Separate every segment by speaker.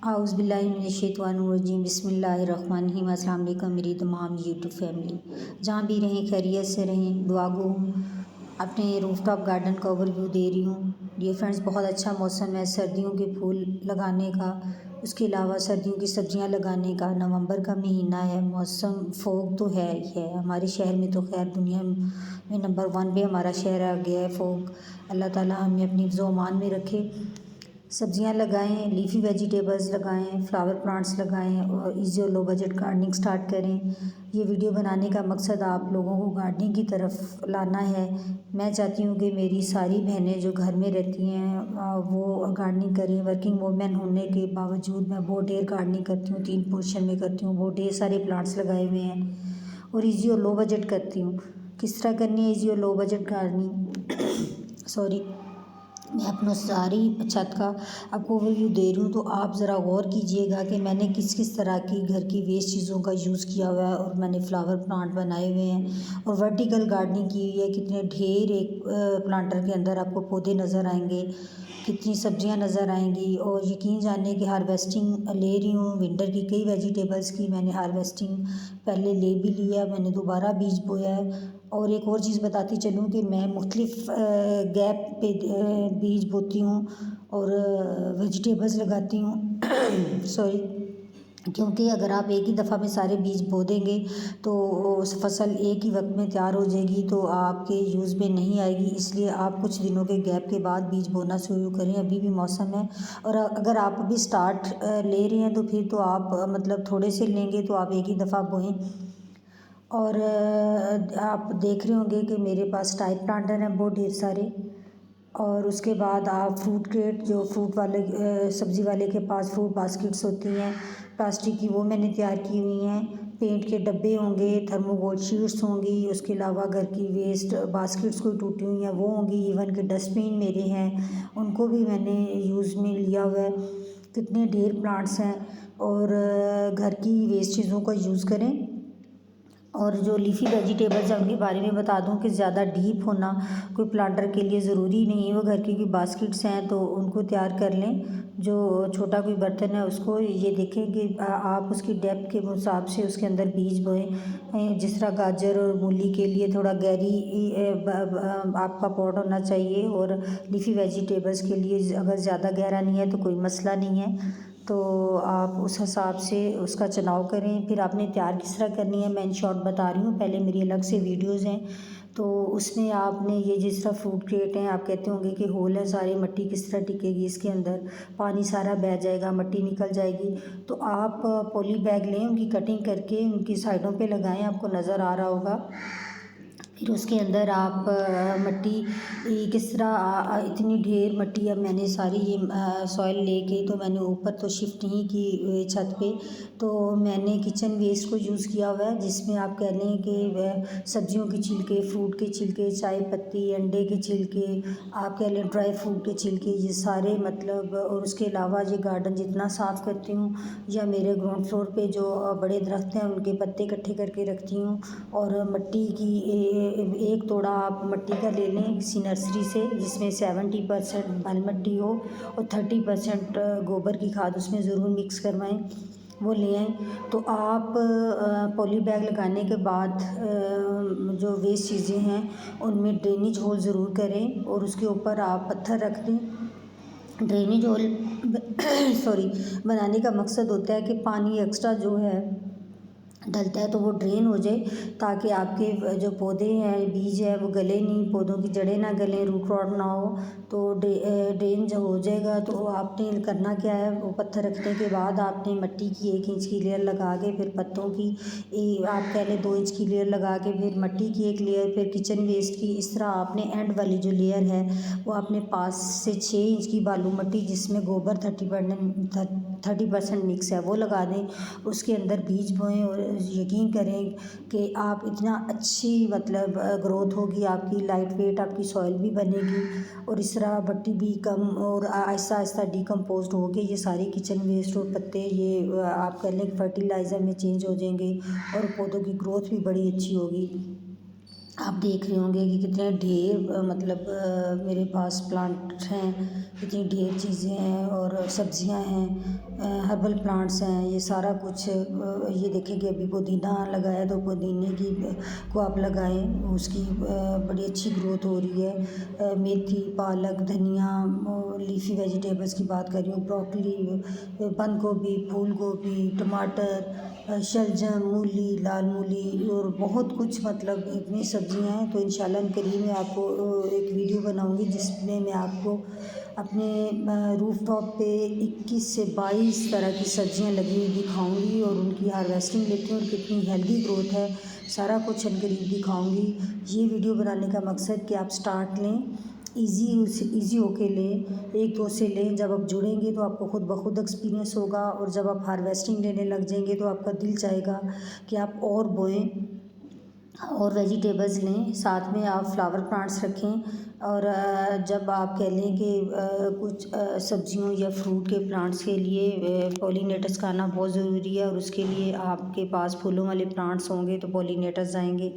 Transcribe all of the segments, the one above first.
Speaker 1: आउज़ुबिल्लाहिमिनश्शैतानिर्रजीम बिस्मिल्लाहिर्रहमानिर्रहीम। अस्सलाम वालेकुम मेरी तमाम यूट्यूब फैमिली, जहाँ भी रहें खैरियत से रहें, दुआ गो हूँ। अपने रूफटॉप गार्डन का ओवरव्यू दे रही हूँ। डियर फ्रेंड्स, बहुत अच्छा मौसम है सर्दियों के फूल लगाने का, उसके अलावा सर्दियों की सब्जियां लगाने का। नवंबर का महीना है, मौसम फोग तो है ही है हमारे शहर में, तो खैर दुनिया में नंबर 1 पे हमारा शहर आ गया है फोग। अल्लाह ताला हमें अपनी हिफ्ज़-ओ अमान में रखे। सब्जियां लगाएं, लीफी वेजिटेबल्स लगाएं, फ्लावर प्लांट्स लगाएं और इजी और लो बजट गार्डनिंग स्टार्ट करें। ये वीडियो बनाने का मकसद आप लोगों को गार्डनिंग की तरफ लाना है। मैं चाहती हूँ कि मेरी सारी बहनें जो घर में रहती हैं वो गार्डनिंग करें। वर्किंग वूमेन होने के बावजूद मैं बहुत ढेर गार्डनिंग करती हूँ, 3 पोर्शन में करती हूँ, बहुत ढेर सारे प्लांट्स लगाए हुए हैं और ईजी और लो बजट करती हूँ। किस तरह करनी है ईजी और लो बजट गार्डनिंग सॉरी मैं अपना सारी छत का आपको ओवरव्यू दे रही हूँ, तो आप ज़रा गौर कीजिएगा कि मैंने किस किस तरह की घर की वेस्ट चीज़ों का यूज़ किया हुआ है। और मैंने फ्लावर प्लांट बनाए हुए हैं और वर्टिकल गार्डनिंग की हुई है। कितने ढेर एक प्लांटर के अंदर आपको पौधे नज़र आएंगे, कितनी सब्जियां नज़र आएंगी। और यकीन जानिए कि हार्वेस्टिंग ले रही हूँ विंटर की कई वेजिटेबल्स की। मैंने हार्वेस्टिंग पहले ले भी लिया, मैंने दोबारा बीज बोया है। और एक और चीज़ बताती चलूँ कि मैं मुख्तलिफ गैप पे बीज बोती हूँ और वेजिटेबल्स लगाती हूँ सॉरी, क्योंकि अगर आप एक ही दफ़ा में सारे बीज बो देंगे तो उस फसल एक ही वक्त में तैयार हो जाएगी, तो आपके यूज़ में नहीं आएगी। इसलिए आप कुछ दिनों के गैप के बाद बीज बोना शुरू करें। अभी भी मौसम है और अगर आप अभी स्टार्ट ले रहे हैं तो फिर तो आप मतलब थोड़े से लेंगे तो आप एक ही दफ़ा बोएं। और आप देख रहे होंगे कि मेरे पास टाइप प्लांटर हैं बहुत ढेर सारे। और उसके बाद आप फ्रूट क्रेट, जो फ्रूट वाले सब्ज़ी वाले के पास फ्रूट बास्केट्स होती हैं प्लास्टिक की, वो मैंने तैयार की हुई हैं। पेंट के डब्बे होंगे, थर्मोकोल शीट्स होंगी, उसके अलावा घर की वेस्ट बास्केट्स कोई टूटी हुई हैं वो होंगी। इवन के डस्टबिन मेरे हैं, उनको भी मैंने यूज़ में लिया हुआ है। कितने ढेर प्लांट्स हैं। और घर की वेस्ट चीज़ों का यूज़ करें। और जो लीफी वेजिटेबल्स हैं उनके बारे में बता दूं कि ज़्यादा डीप होना कोई प्लांटर के लिए ज़रूरी नहीं है। वो घर की कोई बास्केट्स हैं तो उनको तैयार कर लें। जो छोटा कोई बर्तन है उसको ये देखें कि आप उसकी डेप्थ के हिसाब से उसके अंदर बीज बोएं। जिस तरह गाजर और मूली के लिए थोड़ा गहरी आपका पॉट होना चाहिए, और लीफी वेजिटेबल्स के लिए अगर ज़्यादा गहरा नहीं है तो कोई मसला नहीं है। तो आप उस हिसाब से उसका चुनाव करें। फिर आपने तैयार किस तरह करनी है मैं इन शॉर्ट बता रही हूँ, पहले मेरी अलग से वीडियोज़ हैं तो उसमें आपने ये जिस तरह फ्रूट क्रेट हैं, आप कहते होंगे कि होल है सारे, मिट्टी किस तरह टिकेगी इसके अंदर, पानी सारा बह जाएगा, मिट्टी निकल जाएगी। तो आप पॉली बैग लें, उनकी कटिंग करके उनकी साइडों पे लगाएं, आपको नज़र आ रहा होगा। फिर उसके अंदर आप मिट्टी किस तरह इतनी ढेर मिट्टी, अब मैंने सारी ये सॉइल लेके तो मैंने ऊपर तो शिफ्ट नहीं की छत पे, तो मैंने किचन वेस्ट को यूज़ किया हुआ है, जिसमें आप कह लें कि सब्जियों के छिलके, फ्रूट के छिलके, चाय पत्ती, अंडे के छिलके, आप कह लें ड्राई फ्रूट के छिलके, ये सारे मतलब। और उसके अलावा ये गार्डन जितना साफ़ करती हूँ या मेरे ग्राउंड फ्लोर पे जो बड़े दरख्त हैं उनके पत्ते इकट्ठे करके रखती हूँ। और मिट्टी की एक तोड़ा आप मिट्टी का ले लें किसी नर्सरी से, जिसमें 70% बाल मिट्टी हो और 30% गोबर की खाद उसमें ज़रूर मिक्स करवाएं, वो ले आएँ। तो आप पॉली बैग लगाने के बाद जो वेस्ट चीज़ें हैं उनमें ड्रेनेज होल ज़रूर करें और उसके ऊपर आप पत्थर रख दें। ड्रेनेज होल सॉरी बनाने का मकसद होता है कि पानी एक्स्ट्रा जो है डलता है तो वो ड्रेन हो जाए, ताकि आपके जो पौधे हैं, बीज है, वो गले नहीं, पौधों की जड़ें ना गलें, रूट रॉट ना हो। तो ड्रेन जब हो जाएगा तो आपने करना क्या है, वो पत्थर रखने के बाद आपने मिट्टी की 1 इंच की लेयर लगा के, फिर पत्तों की आप कह लें 2 इंच की लेयर लगा के, फिर मिट्टी की एक लेयर, फिर किचन वेस्ट की। इस तरह आपने एंड वाली जो लेयर है वो आपने 5 से 6 इंच की बालू मिट्टी, जिसमें गोबर 30% मिक्स है, वो लगा दें। उसके अंदर बीज बोएं और यकीन करें कि आप इतना अच्छी मतलब ग्रोथ होगी आपकी, लाइट वेट आपकी सॉइल भी बनेगी और इस तरह मिट्टी भी कम और आहिस्ता आहिस्ता डिकम्पोज होके ये सारी किचन वेस्ट और पत्ते ये आप कह लें फर्टिलाइज़र में चेंज हो जाएंगे और पौधों की ग्रोथ भी बड़ी अच्छी होगी। आप देख रहे होंगे कि कितने ढेर मतलब मेरे पास प्लांट हैं, कितनी ढेर चीज़ें हैं और सब्जियां हैं, हर्बल प्लांट्स हैं, ये सारा कुछ ये देखें कि अभी पुदीना लगाया तो पुदीने की को आप लगाएं, उसकी बड़ी अच्छी ग्रोथ हो रही है। मेथी, पालक, धनिया, लीफी वेजिटेबल्स की बात कर रही हूँ, ब्रोकली, बंद गोभी, फूल गोभी, टमाटर, शलजम, मूली, लाल मूली और बहुत कुछ, मतलब इतनी सब्जियां हैं। तो इंशाल्लाह करीम मैं आपको एक वीडियो बनाऊंगी जिसमें मैं आपको अपने रूफटॉप पे 21 से 22 तरह की सब्जियां लगी हुई दिखाऊंगी और उनकी हार्वेस्टिंग लेती हूँ और कितनी हेल्दी ग्रोथ है, सारा कुछ करीब दिखाऊंगी। ये वीडियो बनाने का मकसद कि आप स्टार्ट लें, इजी होके लें, एक दो से लें। जब आप जुड़ेंगे तो आपको खुद ब खुद एक्सपीरियंस होगा और जब आप हार्वेस्टिंग लेने लग जाएंगे तो आपका दिल चाहेगा कि आप और बोएं और वेजिटेबल्स लें, साथ में आप फ्लावर प्लांट्स रखें। और जब आप कह लें कि कुछ सब्जियों या फ्रूट के प्लांट्स के लिए पॉलिनेटर्स का आना बहुत ज़रूरी है और उसके लिए आपके पास फूलों वाले प्लांट्स होंगे तो पॉलिनेटर्स आएंगे।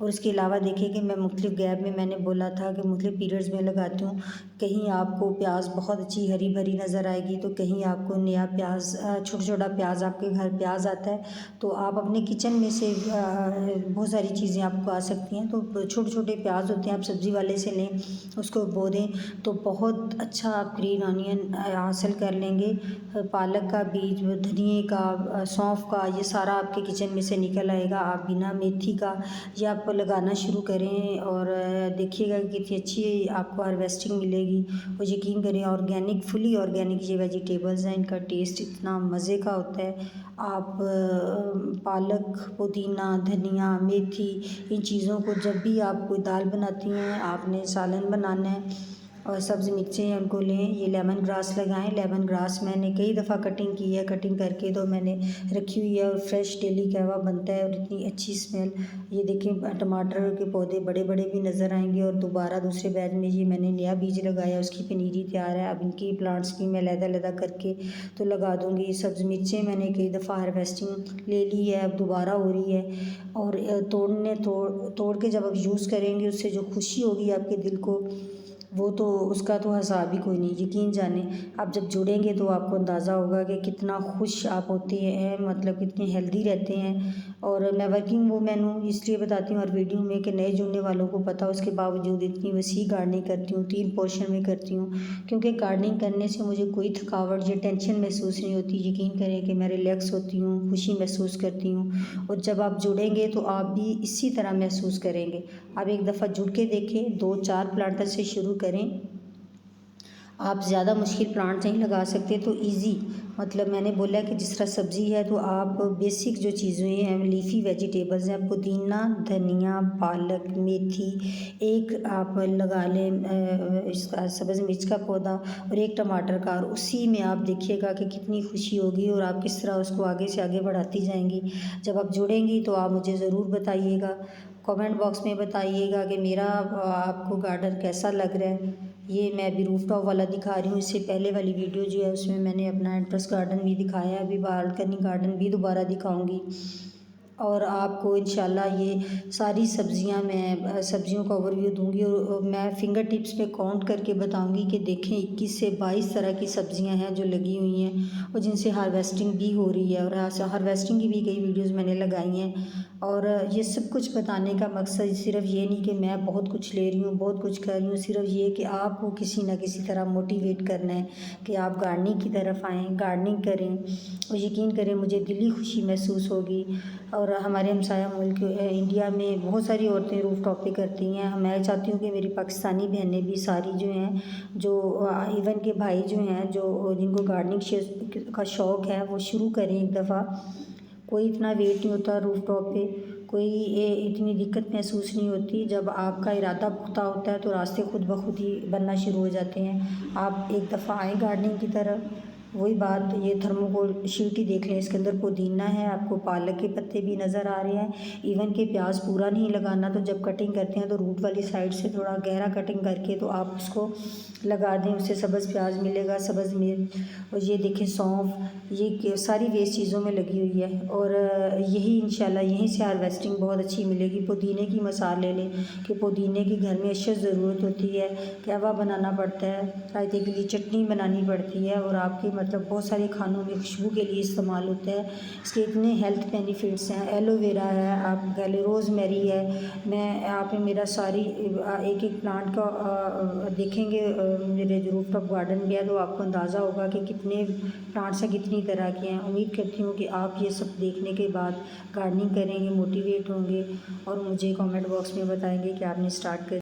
Speaker 1: और इसके अलावा देखिए कि मैं मुख्तलिफ गैप में, मैंने बोला था कि मुख्तलिफ पीरियड्स में लगाती हूँ। कहीं आपको प्याज बहुत अच्छी हरी भरी नज़र आएगी तो कहीं आपको नया प्याज, छोटा छोटा प्याज, आपके घर प्याज आता है तो आप अपने किचन में से बहुत सारी चीज़ें आपको आ सकती हैं। तो छोटे छोटे प्याज होते हैं, आप सब्ज़ी वाले से लें, उसको बो दें तो बहुत अच्छा आप ग्रीन ऑनियन हासिल कर लेंगे। पालक का बीज, धनिए का, सौंफ का, ये सारा आपके किचन में से निकल आएगा। आप बिना मेथी का ये आप लगाना शुरू करें और देखिएगा कि कितनी अच्छी आपको हार्वेस्टिंग मिलेगी। और यकीन करें ऑर्गेनिक, फुली ऑर्गेनिक ये वेजिटेबल्स हैं, इनका टेस्ट इतना मज़े का होता है। आप पालक, पुदीना, धनिया, मेथी, इन चीज़ों को जब भी आप कोई दाल बनाती हैं, आपने सालन बनाना है और सब्ज़ी मिर्चें हैं उनको लें। ये लेमन ग्रास लगाएं, लेमन ग्रास मैंने कई दफ़ा कटिंग की है, कटिंग करके तो मैंने रखी हुई है और फ्रेश डेली कहवा बनता है और इतनी अच्छी स्मेल। ये देखें टमाटर के पौधे बड़े बड़े भी नज़र आएंगे और दोबारा दूसरे बैच में ये मैंने नया बीज लगाया, उसकी पनीरी तैयार है। अब इनकी प्लांट्स भी मैं अलग करके तो लगा दूँगी। सब्ज़ी मिर्चें मैंने कई दफ़ा हार्वेस्टिंग ले ली है, अब दोबारा हो रही है। और तोड़ के जब आप यूज़ करेंगे उससे जो खुशी होगी आपके दिल को, वो तो उसका तो हिसाब ही कोई नहीं। यकीन जाने आप जब जुड़ेंगे तो आपको अंदाज़ा होगा कि कितना खुश आप होते हैं, मतलब कितने हेल्दी रहते हैं। और मैं वर्किंग वूमेन हूँ इसलिए बताती हूँ हर वीडियो में कि नए जुड़ने वालों को पता हो, उसके बावजूद इतनी वसी गार्डनिंग करती हूँ, 3 पोर्शन में करती हूँ क्योंकि गार्डनिंग करने से मुझे कोई थकावट या टेंशन महसूस नहीं होती। यकीन करें कि मैं रिलैक्स होती हूँ, खुशी महसूस करती हूँ। और जब आप जुड़ेंगे तो आप भी इसी तरह महसूस करेंगे। आप एक दफ़ा जुड़ के देखें, 2-4 प्लांटर से शुरू करें। आप ज़्यादा मुश्किल प्लांट नहीं लगा सकते तो इजी, मतलब मैंने बोला कि जिस तरह सब्ज़ी है तो आप बेसिक जो चीज़ें हैं, लीफी वेजिटेबल्स हैं, पुदीना, धनिया, पालक, मेथी, एक आप लगा लें इसका सब्ज़ मिर्च का पौधा और एक टमाटर का, और उसी में आप देखिएगा कि कितनी खुशी होगी और आप किस तरह उसको आगे से आगे बढ़ाती जाएंगी। जब आप जुड़ेंगी तो आप मुझे ज़रूर बताइएगा, कमेंट बॉक्स में बताइएगा कि मेरा आपको गार्डन कैसा लग रहा है। ये मैं अभी रूफटॉप वाला दिखा रही हूँ, इससे पहले वाली वीडियो जो है उसमें मैंने अपना एंट्रेंस गार्डन भी दिखाया है, अभी बालकनी गार्डन भी दोबारा दिखाऊंगी। और आपको इंशाल्लाह ये सारी सब्जियां मैं सब्जियों का ओवरव्यू दूंगी और मैं फिंगर टिप्स पे काउंट करके बताऊंगी कि देखें 21 से 22 तरह की सब्जियां हैं जो लगी हुई हैं और जिनसे हार्वेस्टिंग भी हो रही है। और हार्वेस्टिंग की भी कई वीडियोस मैंने लगाई हैं। और ये सब कुछ बताने का मकसद सिर्फ ये नहीं कि मैं बहुत कुछ ले रही हूँ, बहुत कुछ कर रही हूँ, सिर्फ ये कि आपको किसी न किसी तरह मोटिवेट करना है कि आप गार्डनिंग की तरफ आएँ, गार्डनिंग करें। और यकीन करें मुझे दिली खुशी महसूस होगी। और हमारे हमसाया मुल्क इंडिया में बहुत सारी औरतें रूफटॉप पे करती हैं। मैं चाहती हूँ कि मेरी पाकिस्तानी बहनें भी सारी जो हैं, जो इवन के भाई जो हैं, जो जिनको गार्डनिंग का शौक़ है, वो शुरू करें एक दफ़ा। कोई इतना वेट नहीं होता रूफटॉप पे, कोई इतनी दिक्कत महसूस नहीं होती। जब आपका इरादा पुख्ता होता है तो रास्ते खुद ब खुद ही बनना शुरू हो जाते हैं। आप एक दफ़ा आएँ गार्डनिंग की तरफ, वही बात, ये थर्मोकोल शीट ही देख लें, इसके अंदर पुदीना है, आपको पालक के पत्ते भी नज़र आ रहे हैं। इवन कि प्याज पूरा नहीं लगाना, तो जब कटिंग करते हैं तो रूट वाली साइड से थोड़ा गहरा कटिंग करके तो आप उसको लगा दें, उससे सब्ज़ प्याज मिलेगा, सब्ज़ मिर्च। और ये देखें सौंफ, ये सारी वेस्ट चीज़ों में लगी हुई है। और यही इंशाल्लाह यहीं से हार्वेस्टिंग बहुत अच्छी मिलेगी। पुदीने की मिसाल ले लें कि पुदीने की घर में अशद ज़रूरत होती है, कहवा बनाना पड़ता है, रायते के लिए चटनी बनानी पड़ती है, और आपके मतलब बहुत सारे खानों में खुशबू के लिए इस्तेमाल होता है। इसके इतने हेल्थ बेनिफिट्स हैं। एलोवेरा है, आप कह लें रोज़मेरी है। मैं आप मेरा सारी एक एक प्लांट का देखेंगे, मेरे जो रूफटॉप गार्डन में है, तो आपको अंदाज़ा होगा कि कितने प्लांट्स हैं, कितनी तरह के हैं। उम्मीद करती हूँ कि आप ये सब देखने के बाद गार्डनिंग करेंगे, मोटिवेट होंगे और मुझे कमेंट बॉक्स में बताएंगे कि आपने स्टार्ट कर